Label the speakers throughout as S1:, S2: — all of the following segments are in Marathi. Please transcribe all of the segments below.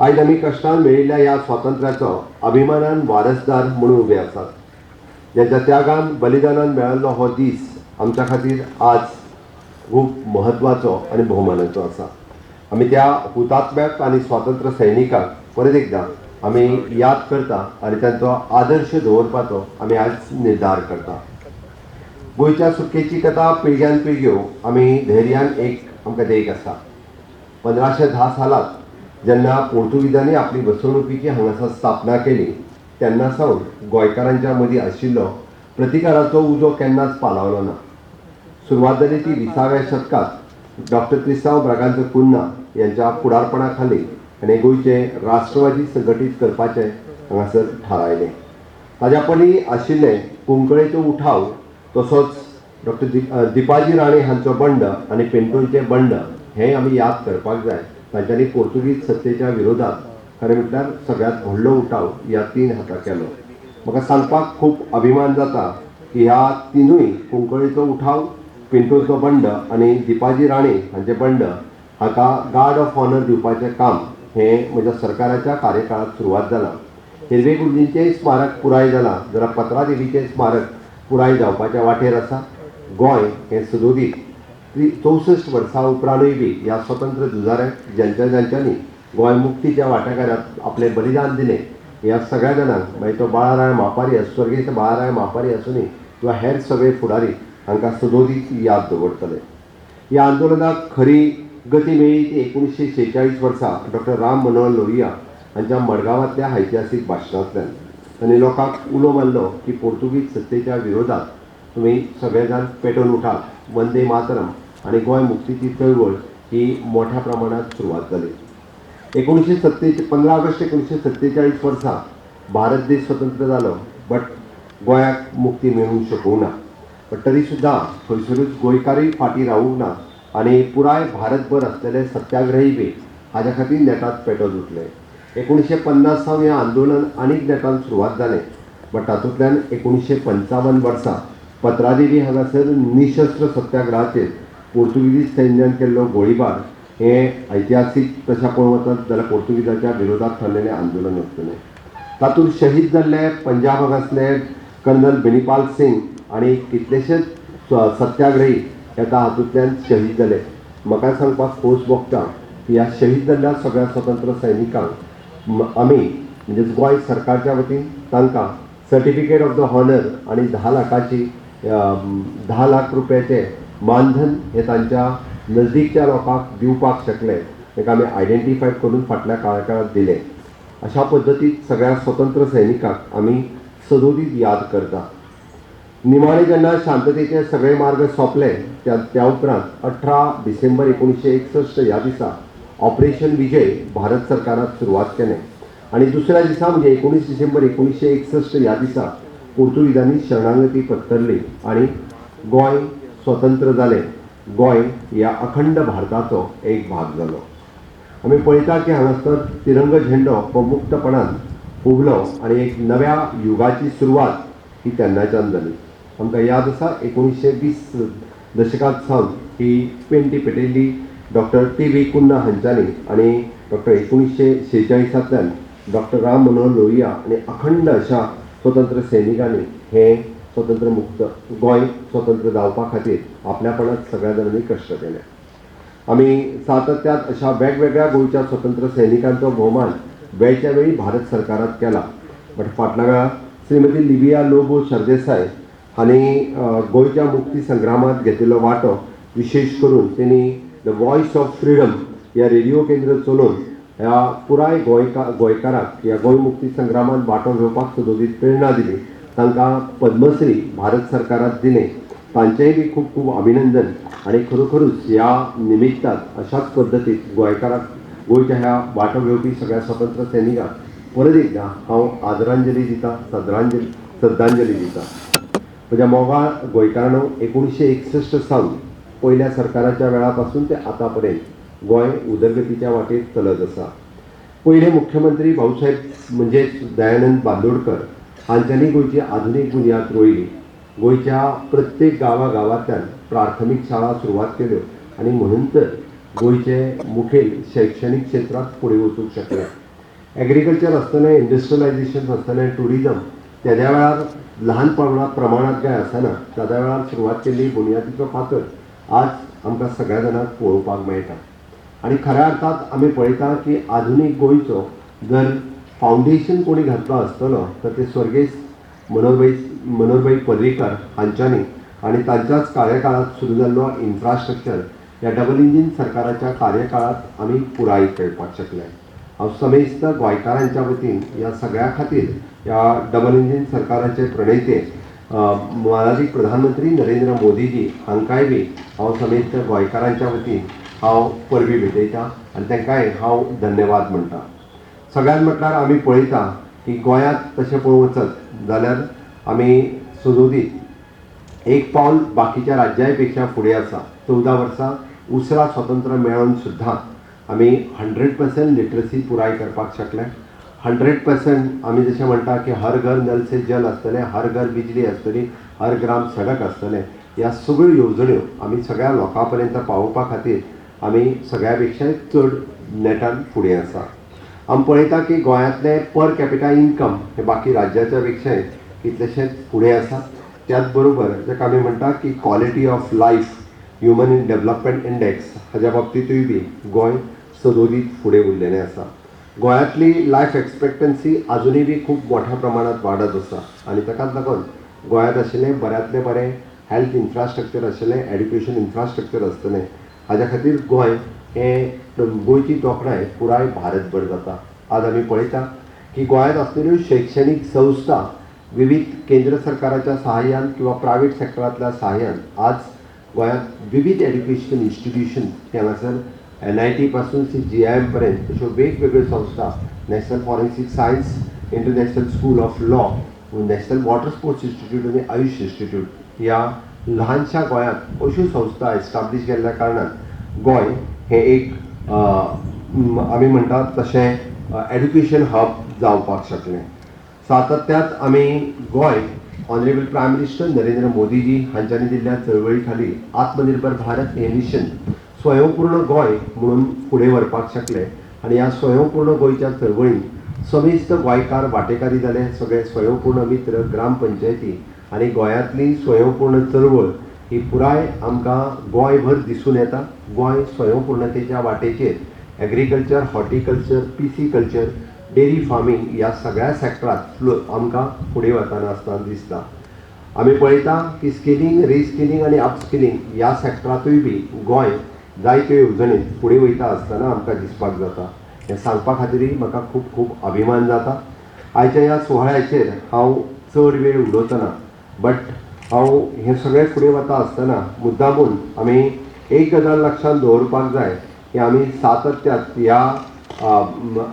S1: आज आमी कश्टान मेळिल्ल्या ह्या स्वातंत्र्याचो अभिमानान वारसदार म्हणून उबे आसात. ज्यांच्या त्यागान बलिदानान मेळिल्लो हो दीस आमच्या खातीर आज खूब महत्वाचो आनी भोवमानाचो आसा. आमी त्या हुतात्म्याक आनी स्वातंत्र्य सैनिकांक परत एकदां आमी याद करता आनी तांचो आदर्श दवरपाचो आमी आज निर्धार करता. गोंयच्या सुटकेची कथा पिळग्यान पिळग्यो आमी धैर्यान आमकां देख आसा. 1510 सालांत जेन्ना पोर्तुगीजांनी आपली वसणुकीची हांगासर स्थापना केली तेन्ना सावन गोंयकारांच्या मदीं आशिल्लो प्रतिकाराचो उजो केन्नाच पालवलो ना. सुरवात जाली ती 20व्या शतकात डॉक्टर त्रिस्तांव ब्रागांझो कुन्हा यांच्या फुडारपणा खाली आनी गोंयचे राष्ट्रवादी संघटीत करपाचें हांगासर थारायलें. ताच्या पयलीं आशिल्ले कुंकळेचो उठाव तसोच डॉक्टर दिपाजी राणे हांचो बंड आनी पेंटोचें बंड हें आमी याद करपाक जाय. तांच्यांनी पोर्तुगीज सत्तेच्या विरोधात खरें म्हटल्यार सगळ्यांत व्हडलो उठाव ह्या 3 हातां केलो. म्हाका सांगपाक खूब अभिमान जाता की ह्या तिनूय कुंकळेचो उठाव, पेंटोचो बंड आनी दिपाजी राणे हांचे बंड हाका गार्ड ऑफ ऑनर दिवपाचें काम हें म्हज्या सरकाराच्या कार्यकाळात सुरवात जालां. हिरवे गुरुजींचें स्मारक पुराय जालां जाल्यार पत्रादेवीचें स्मारक पुराय जावपाच्या वाटेर आसा. गोंय हें सदोदीत 64 वर्सां उपरांतूय बी ह्या स्वतंत्र झुजाऱ्यांक ज्यांच्यांनी गोंय मुक्तीच्या वाटेकारांत आपलें बलिदान दिलें ह्या सगळ्या जाणांक मागीर तो बाळाराय मापारी स्वर्गीय बाळाराय मापारी आसूनी किंवा हेर सगळे फुडारी हांकां सदोदीत याद दवरतले. ह्या आंदोलनाक खरी गती मेळ्ळी ती 1946 वर्सा डॉक्टर राम मनोहर लोहिया हांच्या मडगांवांतल्या ऐतिहासीक भाशणांतल्यान. तांणी लोकांक उलो मारलो की पोर्तुगीज सत्तेच्या विरोधात तुम्ही सगळे जाण पेटोवन उठात, वंदे मातरम आनी गोंय मुक्तीची चळवळ ही मोठ्या प्रमाणात सुरवात जाली. 15 ऑगस्ट 1947 वर्सा भारत देश स्वतंत्र जालो, बट गोंयाक मुक्ती मेळूंक शकूंक ना. बट तरी सुद्दां खंयसरूच गोंयकारूय फाटीं रावूंक ना आनी पुराय भारतभर आसलेले सत्याग्रही बी हाज्या खातीर नेटात पेटोवन उठले. 1950 सावन हें आंदोलन आनीक नेटान सुरवात जालें, बट तातूंतल्यान 1955 वर्सा पत्रादेवी हांगासर निशस्त्र सत्याग्रहाचेर पोर्तुगीज सैन्यान केल्लो गोळीबार हें ऐतिहासीक तशें पळोवंक वचत जाल्यार पोर्तुगीजाच्या विरोधात थरलेलें आंदोलन आसतलें. तातूंत शहीद जाल्ले पंजाब हांगासले कर्नल बेनीपाल सिंग आनी कितलेशेच सत्याग्रही येता हातूंतल्यान शहीद जाले. म्हाका सांगपाक खोस भोगता की ह्या शहीद जाल्ल्या सगळ्या स्वतंत्र सैनिकांक आमी म्हणजे गोंय सरकारच्या वतीन तांकां सर्टिफिकेट ऑफ द हॉनर आनी 10 लाखाची 10 लाख रुपयाचे मानधन हे तांच्या नजदीकच्या लोकांक दिवपाक शकले. ताका आमी आयडेंटिफाय करून फाटल्या काळात दिले. अशा पद्दतीत सगळ्या स्वतंत्र सैनिकांक आमी सदोदीत याद करता. निमाणे जेन्ना शांततेचे सगळे मार्ग सोंपले त्या उपरांत 18 डिसेंबर 1961 ह्या दिसा ऑपरेशन विजय भारत सरकारात सुरवात केलें आनी दुसऱ्या दिसा म्हणजे 19 डिसेंबर 1961 ह्या दिसा पोर्तुगीजांनी शरणागती पत्करली आनी गोंय स्वतंत्र जालें. गोंय ह्या अखंड भारताचो एक भाग जालो. आमी पळयता की हांगासर तिरंग झेंडो हो मुक्तपणान फुगलो आनी एक नव्या युगाची सुरवात ही तेन्नाच्यान जाली. आमकां याद आसा 1920 दशकांत सावन ही पेंटी पेटयल्ली डॉक्टर टी.व्ही. कुन्हा हांच्यांनी आनी डॉक्टर 1946 डॉक्टर राम मनोहर लोहिया आनी अखंड अशा स्वतंत्र सैनिकांनी हें स्वतंत्र मुक्त गोंय स्वतंत्र जावपा खातीर आपल्यापणात सगळ्या जाणांनी कश्ट केले. आमी सातत्यात अशा वेगवेगळ्या गोंयच्या स्वतंत्र सैनिकांचो भोवमान वेळच्या वेळी भारत सरकारात केला. बट फाटल्या वेळार श्रीमती लिबिया लोबो सरदेसाय हांणी गोंयच्या मुक्ती संग्रामात घेतिल्लो वांटो विशेश करून तेणी द वॉयस ऑफ फ्रीडम ह्या रेडिओ केंद्र चलोवन ह्या पुराय गोंयकारांक ह्या गोंय मुक्ती संग्रामात वांटो घेवपाक सदोदीत प्रेरणा दिली. तांकां पद्मश्री भारत सरकारात दिलें. तांचेंय बी खूब खूब अभिनंदन आनी खरोखरूच ह्या निमित्ताक अशाच पद्दतीत गोंयच्या ह्या वांटो घेवपी सगळ्या स्वतंत्र सैनिकांक परत एकदां हांव आदरांजली दिता, श्रद्धांजली दिता. म्हज्या मोगाळ गोंयकारांनो, 1961 सावन पयल्या सरकाराच्या वेळा पासून ते आतां पर्यंत गोंय उदरगतीच्या वाटेर चलत आसा. पयले मुख्यमंत्री भाऊसाहेब म्हणजेच दयानंद बांदोडकर हांच्यांनी गोंयची आधुनीक बुनयाद रोयली. गोंयच्या प्रत्येक गांवांतल्यान प्राथमीक शाळा सुरवात केल्यो आनी म्हणून तर गोंयचे मुखेल शैक्षणीक क्षेत्रांत फुडें वचूंक शकले. एग्रीकल्चर आसतलें, इंडस्ट्रियलायझेशन आसतलें, टुरिजम तेद्या वेळार ल्हान प्रमाणात काय आसना त्या वेळार सुरवात केल्ली बुनयादीचो फातर आज आमकां सगळ्या जाणांक पळोवपाक मेळटा. आनी खऱ्या अर्थात आमी पळयता की आधुनीक गोंयचो जर फावंडेशन कोणी घातलो आसतलो तर ते स्वर्गेस मनोहरभाई पर्रीकार हांच्यांनी आनी तांच्याच कार्यकाळात सुरू जाल्लो इन्फ्रास्ट्रक्चर ह्या डबल इंजीन सरकाराच्या कार्यकाळात आमी पुराय करपाक शकले. हांव समेस्त गोंयकारांच्या वतीन ह्या सगळ्या खातीर ह्या डबल इंजीन सरकाराचे प्रणेते माननीय प्रधानमंत्री नरेंद्र मोदीजी हांकांय बी हांव समेस्त गोंयकारांच्या वतीन हांव परबी भेटयता आनी तांकांय हांव धन्यवाद म्हणटा. सगळ्यात म्हटल्यार आमी पळयता की गोंयांत तशें पळोवंक वचत जाल्यार आमी सदोदीत एक पावल बाकीच्या राज्यां पेक्षा फुडें आसा. 14 वर्सां उसरा स्वतंत्र मेळोन सुद्दां आमी 100% लिटरसी पुराय करपाक शकले. 100% आमी जशें म्हणटा की हर घर नल से जल आसतलें, हर घर बिजली आसतली, हर ग्राम सडक आसतलें. ह्या सगळ्यो येवजण्यो आमी सगळ्या लोकां पर्यंत पावोवपा खातीर आमी सगळ्या पेक्षा चड नेटान फुडें आसा. आमी पळयता की गोंयांतलें पर कॅपिटा इन्कम हे बाकी राज्याच्या पेक्षाय कितलेशेच फुडें आसा. त्याच बरोबर जाका आमी म्हणटा की quality of life human development index हाच्या बाबतींतूय बी गोंय सदोदीत फुडें उरलेलें आसा. गोंयांतली लायफ एक्सपेक्टन्सी आजुनूय बी खूब मोठ्या प्रमाणात वाडत आसा आनी ताकाच लागून गोंयांत आशिल्लें बऱ्यांतलें बरें हेल्थ इन्फ्रास्ट्रक्चर आशिल्लें, एड्युकेशन इन्फ्रास्ट्रक्चर आसतलें. हाज्या खातीर गोंय हें गोंयची तोखणाय पुराय भारतभर जाता. आज आमी पळयता की गोंयांत आसलेल्यो शैक्षणीक संस्था विविध केंद्र सरकाराच्या सहाय्यान किंवा प्रायवेट सेक्टरांतल्या सहाय्यान आज गोंयांत विविध एड्युकेशन इन्स्टिट्यूशन हांगासर NIT पासून GIM पर्यंत अश्यो वेगवेगळ्यो संस्था, national forensic science, international school of law, national water sports institute आनी आयुष इन्स्टिट्यूट ह्या ल्हानशा गोंयांत अश्यो संस्था एस्टाब्लीश केल्ल्या कारणान गोंय हें एक आमी म्हणटात तशें एड्युकेशन हब जावपाक शकलें. सातत्यांत आमी Goa honourable prime minister Narendra Modiji हांच्यांनी दिल्ल्या चळवळी खाली आत्मनिर्भर भारत हें मिशन स्वयंपूर्ण गोंय म्हणून फुडें व्हरपाक शकले. आनी ह्या स्वयंपूर्ण गोंयच्या चळवळीन समेस्त गोंयकार वांटेकारी जाले. सगळे स्वयंपूर्ण मित्र ग्रामपंचायती आनी गोंयांतली स्वयंपूर्ण चळवळ ही पुराय आमकां गोंयभर दिसून येता. गोंय स्वयंपूर्णतेच्या वाटेचेर agriculture, horticulture, PC culture, dairy farming ह्या सगळ्या सॅक्टरांत आमकां फुडें वताना आसतना दिसता. आमी पळयता की स्किलींग, रिस्किलींग आनी अपस्किलींग ह्या सॅक्टरांतूय बी गोंय जायत्यो येवजणेंत फुडें वयता आसतना आमकां दिसपाक जाता. हें सांगपा खातीरय म्हाका खूब खूब अभिमान जाता. आयच्या ह्या सुवाळ्याचेर हांव चड वेळ उलोवतना बट हांव हें सगळें फुडें वता आसतना मुद्दामून आमी एक गजाल लक्षांत दवरपाक जाय की आमी सातत्यात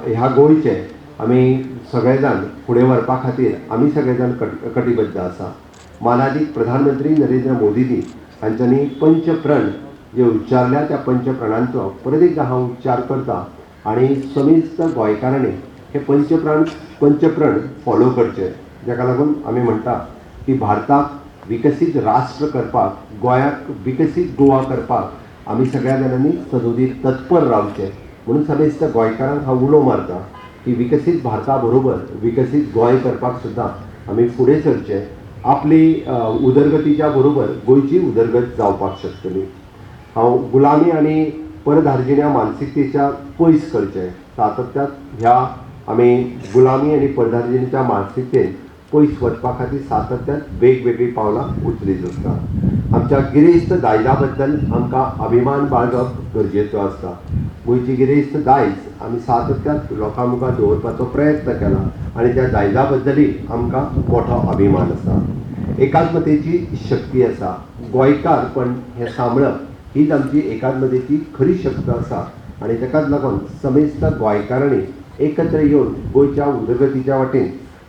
S1: ह्या गोंयचे आमी सगळे जाण फुडें व्हरपा खातीर आमी सगळे जाण कटिबद्ध आसा. माननीय प्रधानमंत्री नरेंद्र मोदीजी हांच्यांनी पंचप्रण जे उच्चारल्या त्या पंचप्रणांचो परत एकदा हांव उच्चार करता आनी समेस्त गोंयकारांनी हे पंचप्रण फॉलो करचे. जाका लागून आमी म्हणटा की भारताक विकसीत राष्ट्र करपाक, गोंयाक विकसीत गोवा करपाक आमी सगळ्या जाणांनी सदोदीत तत्पर रावचे. म्हणून समेस्त गोंयकारांक हांव उलो मारता की विकसीत भारता बरोबर विकसीत गोंय करपाक सुद्दां आमी फुडें सरचे. आपली उदरगतीच्या बरोबर गोंयची उदरगत जावपाक शकतली. हांव गुलामी आनी परधार्जिण्या मानसिकतेच्या पयस करचें. सातत्यात ह्या आमी गुलामी आनी परधार्जिणेच्या मानसिकतेन पयस वचपा खातीर सातत्यात वेगवेगळी पावलां उचलीत आसता. आमच्या गिरेस्त दायजा बद्दल आमकां अभिमान बाळगप गरजेचो आसता. गोंयची गिरेस्त दायज आमी सातत्यात लोकां मुखार दवरपाचो प्रयत्न केला आनी त्या दायजा बद्दलय आमकां मोठो अभिमान आसा. एकात्मतेची शक्ती आसा. गोंयकारपण हें सांबाळप हीच आमची एकात्मतेची खरी शक्त आसा आनी ताकाच लागून समेस्त गोंयकारांनी एकत्र येवन गोंयच्या उदरगतीच्या वाटेन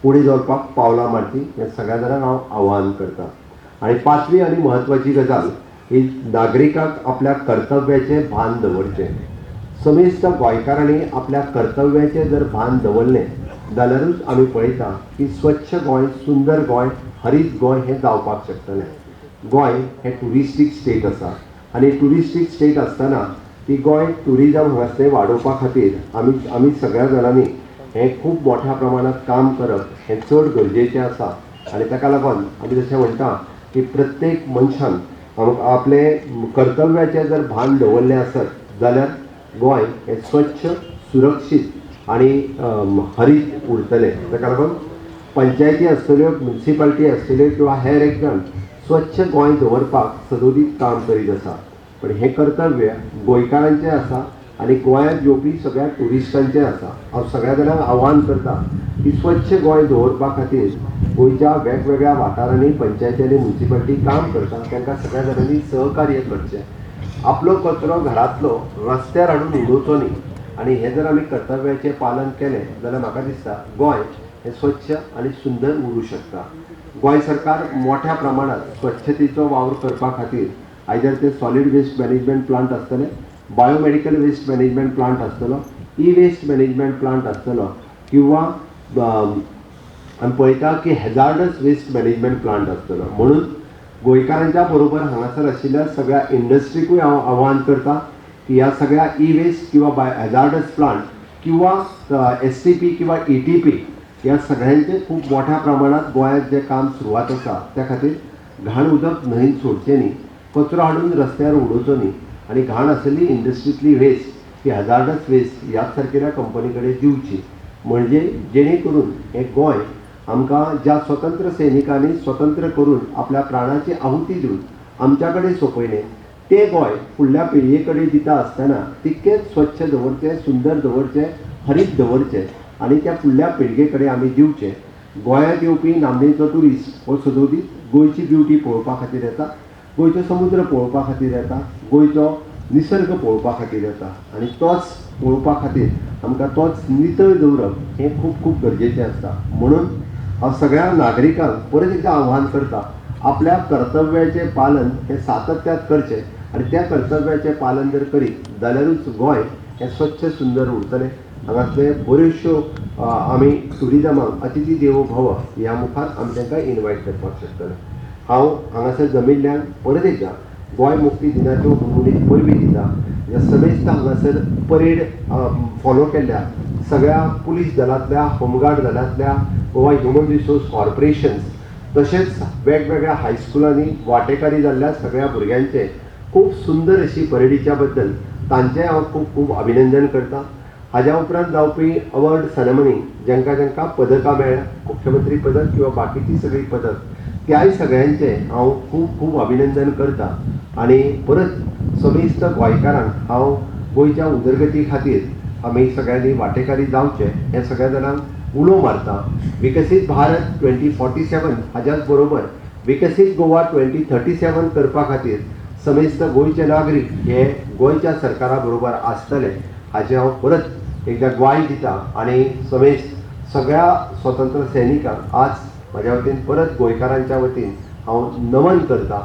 S1: फुडें सरपाक पावलां मारची हें सगळ्या जाणांक हांव आवाहन करतां. आनी पांचवी आनी म्हत्वाची गजाल ही नागरिकाक आपल्या कर्तव्याचें भान दवरचें. समेस्त गोंयकारांनी आपल्या कर्तव्याचें जर भान दवरलें जाल्यारूच आमी पळयता की स्वच्छ गोंय, सुंदर गोंय, हरीत गोंय हें जावपाक शकतलें. गोंय हें ट्युरिस्टीक स्टेट आसा आनी ट्युरिस्टीक स्टेट आसतना ती गोंय ट्युरिजम हांगासलें वाडोवपा खातीर आमी सगळ्या जाणांनी हें खूब मोठ्या प्रमाणात काम करप हें चड गरजेचें आसा आनी ताका लागून आमी जशें म्हणटा की प्रत्येक मनशान आपले कर्तव्याचें जर भान दवरलें आसत जाल्यार गोंय हें स्वच्छ सुरक्षीत आनी हरीत उरतलें. ताका लागून पंचायती आसतल्यो, म्युनिसिपालिटी आसतल्यो किंवा हेर एक जण स्वच्छ गोंय दवरपाक सदोदीत काम करीत आसा. पण हें कर्तव्य गोंयकारांचें आसा आनी गोंयांत येवपी सगळ्या ट्युरिस्टांचें आसा. हांव सगळ्या जाणांक आव्हान करता की स्वच्छ गोंय दवरपा खातीर गोंयच्या वेगवेगळ्या वाठारांनी पंचायती म्युनिसिपालिटी काम करता तांकां सगळ्या जाणांनी सहकार्य करचें. आपलो कचरो घरांतलो रस्त्यार हाडून उडोवचो न्ही आनी हें जर आमी कर्तव्याचें पालन केलें जाल्यार म्हाका दिसता गोंय हें स्वच्छ आनी सुंदर उरूं शकता. गोंय सरकार मोठ्या प्रमाणात स्वच्छतेचो वावर करपा खातीर आयदर ते सॉलिड वेस्ट मॅनेजमेंट प्लांट आसतले, बायोमेडिकल वेस्ट मॅनेजमेंट प्लांट आसतलो, ई वेस्ट मॅनेजमेंट प्लांट आसतलो किंवा आमी पळयता की हॅजार्डस वेस्ट मॅनेजमेंट प्लांट आसतलो. म्हणून गोंयकारांच्या बरोबर हांगासर आशिल्ल्या सगळ्या इंडस्ट्रीकूय हांव आव्हान करता की ह्या सगळ्या ई वेस्ट किंवा हॅजार्डस प्लांट किंवा STP किंवा ETP ह्या सगळ्यांचें खूब मोठ्या प्रमाणात गोंयांत जें काम सुरवात आसा त्या खातीर घाण उदक न्हंयेंत सोडचें न्ही, कचरो हाडून रस्त्यार उडोवचो न्ही आनी घाण आशिल्ली इंडस्ट्रींतली वेस्ट ही हॅजार्डस वेस्ट ह्याच सारकेल्या कंपनी कडेन दिवची. म्हणजे जेणे करून हें गोंय आमकां ज्या स्वतंत्र सैनिकांनी स्वतंत्र करून आपल्या प्राणाची आहुती दिवन आमच्या कडेन सोंपयलें तें गोंय फुडल्या पिळये कडेन दिता आसतना तितकेंच स्वच्छ दवरचें, सुंदर दवरचें, हरीत दवरचें आनी त्या फुडल्या पिळगे कडेन आमी दिवचें. गोंयांत येवपी नामनेचो ट्युरिस्ट हो सदोदीत गोंयची ब्युटी पळोवपा खातीर येता, गोंयचो समुद्र पळोवपा खातीर येता, गोंयचो निसर्ग पळोवपा खातीर येता आनी तोच पळोवपा खातीर आमकां तोच नितळ दवरप हें खूब खूब गरजेचें आसता. म्हणून हांव सगळ्या नागरिकांक परत एकदां आव्हान करता, आपल्या कर्तव्याचें पालन हें सातत्यात करचें आनी त्या कर्तव्याचें पालन जर करीत जाल्यारूच गोंय हें स्वच्छ सुंदर उरतलें. हांगासले बऱ्योचश्यो आमी ट्युरिजमाक अतिथी देवो भव ह्या मुखार आमी तांकां इनवायट करपाक शकतले. हांव हांगासर जमिल्ल्यांक परत एकदां गोंय मुक्ती दिनाच्यो हुणहुणीत परबीं दिता. ह्या समेस्त हांगासर परेड फॉलो केल्ल्या सगळ्या पुलीस दलांतल्या, होमगार्ड दलांतल्या, गोवा ह्युमन रिसोर्स कॉर्पोरेशन्स तशेंच वेगवेगळ्या हायस्कुलांनी वांटेकारी जाल्ल्या सगळ्या भुरग्यांचे खूब सुंदर अशी परेडीच्या बद्दल तांचें हांव खूब खूब अभिनंदन करतां. हाज्या उपरांत जावपी अवॉर्ड सेरेमनी जांकां जांकां पदकां मेळ्ळ्या, मुख्यमंत्री पदक किंवा बाकीची सगळीं पदक, त्याय सगळ्यांचें हांव खूब खूब अभिनंदन करतां आनी परत समेस्त गोंयकारांक हांव गोंयच्या उदरगती खातीर आमी सगळ्यांनी वांटेकारी जावचें हें सगळ्या जाणांक उलो मारता. विकसीत भारत 2047 हाज्याच बरोबर विकसीत गोवा 2037 करपा खातीर समेस्त गोंयचे नागरीक हे गोंयच्या सरकारा बरोबर आसतले हाचें हांव परत एकदां ग्वाही दितां आनी समेस्त सगळ्या स्वतंत्र सैनिकांक आज म्हाज्या वतीन परत गोंयकारांच्या वतीन हांव नमन करतां.